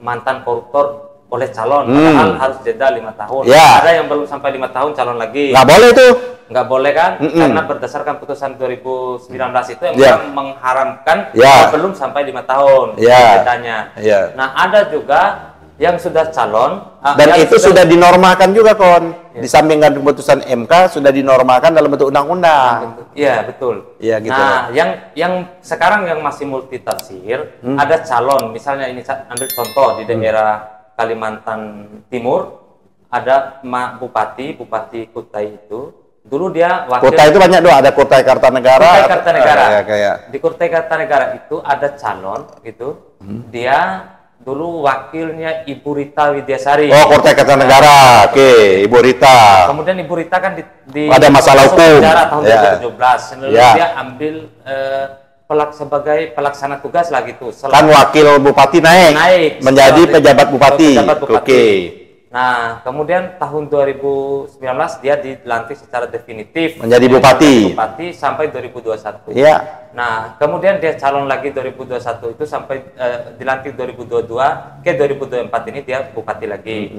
mantan koruptor oleh calon, padahal harus jeda 5 tahun. Ada yang belum sampai 5 tahun calon lagi. Nggak boleh itu. Nggak boleh kan? Karena berdasarkan putusan 2019 itu yang mengharamkan belum sampai 5 tahun jedanya. Nah, ada juga yang sudah calon dan itu sudah dinormalkan juga di samping keputusan MK sudah dinormalkan dalam bentuk undang-undang. Iya, betul. Iya, gitu. Nah, yang sekarang yang masih multitafsir, ada calon, misalnya ini ambil contoh di daerah Kalimantan Timur, ada Bupati Kutai itu, dulu dia wakil. Kutai itu banyak doang, ada Kutai Kartanegara. Kutai Kartanegara. Di Kutai Kartanegara itu ada calon gitu, dia dulu wakilnya Ibu Rita Widyasari. Oh, Kutai Kartanegara. Oke, Ibu Rita. Kemudian Ibu Rita kan di ada masalah hukum tahun 2017. Lalu dia ambil sebagai pelaksana tugas lah gitu. Kan wakil bupati naik menjadi pejabat bupati. Oke. Nah, kemudian tahun 2019 dia dilantik secara definitif menjadi bupati sampai 2021. Iya. Nah, kemudian dia calon lagi 2021 itu sampai dilantik 2022 ke 2024 ini dia bupati lagi.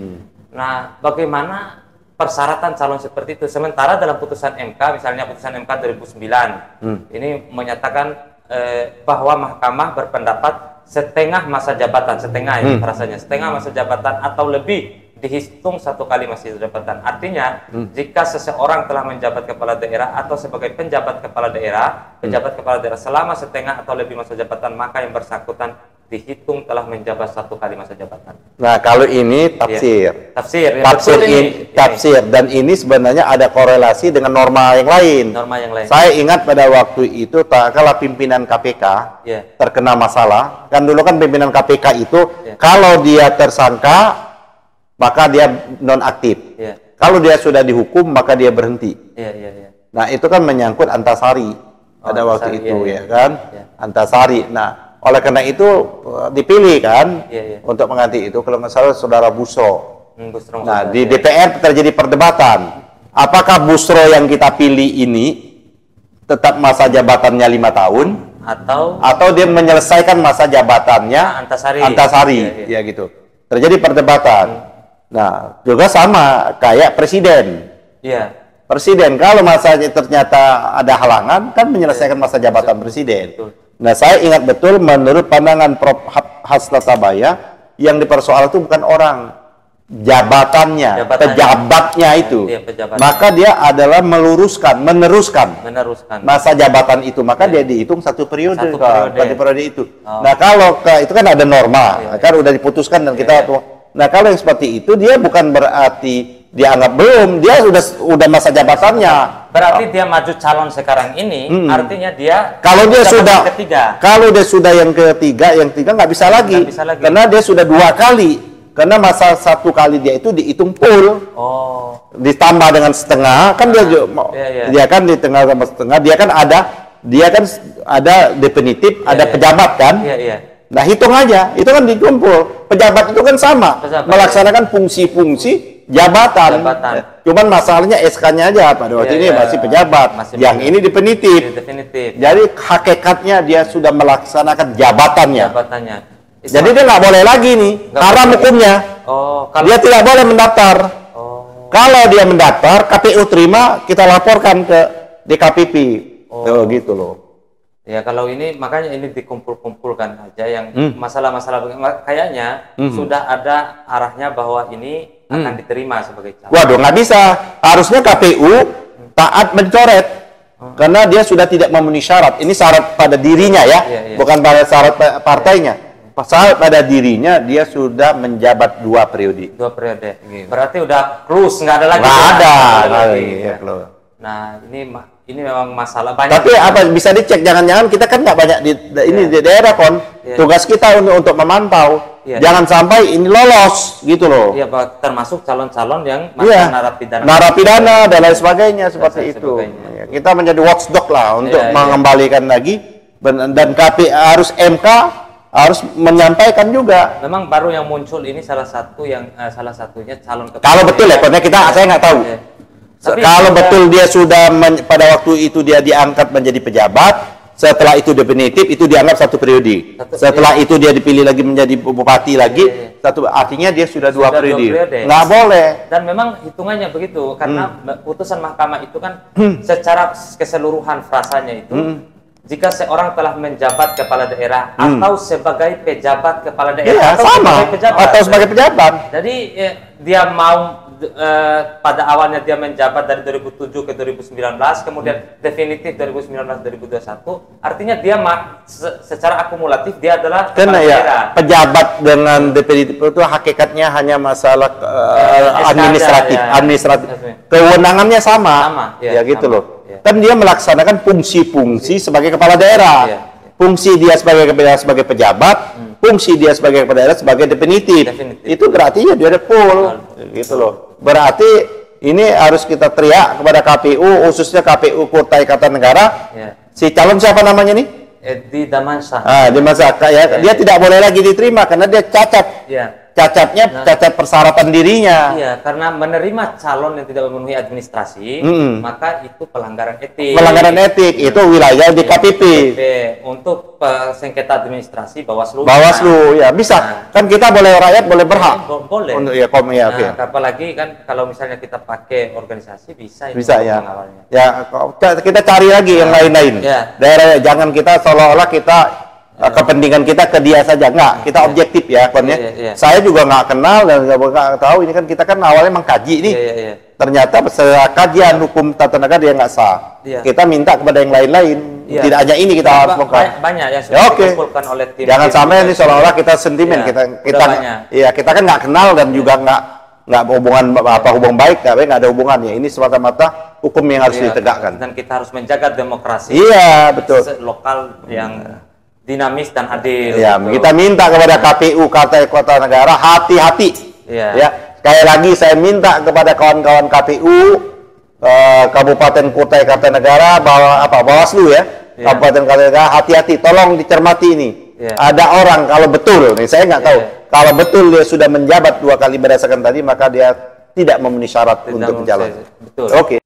Nah, bagaimana persyaratan calon seperti itu? Sementara dalam putusan MK, misalnya putusan MK 2009 ini menyatakan bahwa mahkamah berpendapat setengah masa jabatan, setengah masa jabatan atau lebih dihitung 1 kali masa jabatan. Artinya jika seseorang telah menjabat kepala daerah atau sebagai penjabat kepala daerah, selama setengah atau lebih masa jabatan, maka yang bersangkutan dihitung telah menjabat 1 kali masa jabatan. Nah, kalau ini tafsir. Tafsir. Dan ini sebenarnya ada korelasi dengan norma yang lain. Saya ingat pada waktu itu kala pimpinan KPK terkena masalah, kan dulu kan pimpinan KPK itu kalau dia tersangka maka dia nonaktif. Kalau dia sudah dihukum maka dia berhenti. Nah, itu kan menyangkut Antasari pada waktu itu Antasari. Nah, oleh karena itu dipilih kan untuk mengganti itu kalau nggak salah saudara Busro. Nah, di DPR terjadi perdebatan. Apakah Busro yang kita pilih ini tetap masa jabatannya 5 tahun atau dia menyelesaikan masa jabatannya Antasari. Ya gitu. Terjadi perdebatan. Nah, juga sama kayak presiden. Presiden kalau masanya ternyata ada halangan kan menyelesaikan masa jabatan presiden. Nah, saya ingat betul menurut pandangan Prof. Hastatabaya yang dipersoal itu bukan orang, jabatannya. Pejabatnya itu. Maka dia adalah meneruskan masa jabatan itu, maka dia dihitung 1 periode. Itu. Nah, kalau itu kan ada norma, kan udah diputuskan dan kita. Nah, kalau yang seperti itu dia bukan berarti dianggap belum, dia sudah masa jabatannya. Berarti dia maju calon sekarang ini, artinya dia kalau dia sudah yang ketiga nggak bisa lagi, karena dia sudah 2 kali, karena masa 1 kali dia itu dihitung full, ditambah dengan setengah, kan dia kan di tengah sama setengah, dia kan ada definitif, ada pejabat kan. Nah, hitung aja, itu kan dikumpul. Pejabat itu kan sama, melaksanakan fungsi-fungsi jabatan. Cuman masalahnya SK-nya aja pada waktu ini masih pejabat, yang ini definitif. Jadi hakikatnya dia sudah melaksanakan jabatannya. Jadi dia nggak boleh lagi nih, haram hukumnya. Dia tidak boleh mendaftar. Kalau dia mendaftar, KPU terima, kita laporkan ke DKPP. Gitu loh. Ya, kalau ini makanya ini dikumpul-kumpulkan aja yang masalah-masalah kayaknya sudah ada arahnya bahwa ini akan diterima sebagai calon. Waduh, nggak bisa. Harusnya KPU taat mencoret karena dia sudah tidak memenuhi syarat. Ini syarat pada dirinya bukan pada syarat partainya. Syarat pada dirinya dia sudah menjabat 2 periode. 2 periode. Berarti udah close, nggak ada lagi. Nggak ada lagi. Nah, ini memang masalah banyak. Tapi apa bisa dicek, jangan-jangan kita kan nggak banyak di daerah tugas kita untuk memantau, jangan sampai ini lolos gitu loh. Termasuk calon-calon yang masih narapidana dan lain sebagainya seperti itu. Kita menjadi watchdog lah untuk mengembalikan lagi, dan KPU harus MK harus menyampaikan juga. Memang baru yang muncul ini salah satunya calon ketua. Kalau betul ya, karena saya nggak tahu. Tapi kalau betul dia sudah pada waktu itu dia diangkat menjadi pejabat, setelah itu definitif, itu dianggap satu periode. Setelah itu dia dipilih lagi menjadi bupati lagi, artinya dia sudah dua periode. Nggak boleh. Dan memang hitungannya begitu, karena putusan mahkamah itu kan secara keseluruhan frasanya itu, jika seorang telah menjabat kepala daerah atau sebagai pejabat kepala daerah atau sebagai pejabat. Jadi dia mau pada awalnya dia menjabat dari 2007 ke 2019, kemudian definitif 2019-2021, artinya dia secara akumulatif dia adalah kepala daerah. Pejabat dengan definitif itu hakikatnya hanya masalah administratif. Kewenangannya sama. Ya gitu loh. Kan dia melaksanakan fungsi-fungsi sebagai kepala daerah. Fungsi dia sebagai pejabat, fungsi dia sebagai kepala daerah sebagai definitif. Itu berarti ya dia ada full, gitu loh. Berarti ini harus kita teriak kepada KPU, khususnya KPU Kutai Kartanegara. Si calon siapa namanya nih? Edi Damansyah. Dia tidak boleh lagi diterima karena dia cacat. Cacatnya cacat persyaratan dirinya. Iya, karena menerima calon yang tidak memenuhi administrasi, maka itu pelanggaran etik. Pelanggaran etik itu wilayah di KPP. Untuk sengketa administrasi Bawaslu. Ya bisa. Kan kita boleh, rakyat boleh berhak. Boleh. Untuk apalagi kan kalau misalnya kita pakai organisasi bisa ya. Ya, kita cari lagi yang lain-lain. Daerah, jangan kita seolah-olah kita kepentingan kita ke dia saja, enggak, kita objektif ya, Saya juga nggak kenal dan nggak tahu, ini kan kita kan awalnya mengkaji nih, ternyata kajian hukum tata negara dia nggak sah. Kita minta kepada yang lain-lain, tidak hanya ini kita harus banyak yang sudah dikumpulkan oleh tim. Jangan sampai ini seolah-olah kita sentimen, kita kan nggak kenal dan juga nggak hubungan hubungan baik, nggak ada hubungannya. Ini semata-mata hukum yang harus ditegakkan. Dan kita harus menjaga demokrasi. Iya betul. Lokal yang dinamis dan adil. Ya, gitu. Kita minta kepada KPU Kartanegara hati-hati. Ya, sekali lagi saya minta kepada kawan-kawan KPU Kabupaten Kutai Kartanegara, Bawaslu Kabupaten Kartanegara, hati-hati, tolong dicermati ini. Ada orang kalau betul, nih saya nggak tahu, kalau betul dia sudah menjabat 2 kali berdasarkan tadi, maka dia tidak memenuhi syarat untuk mencalon. Oke.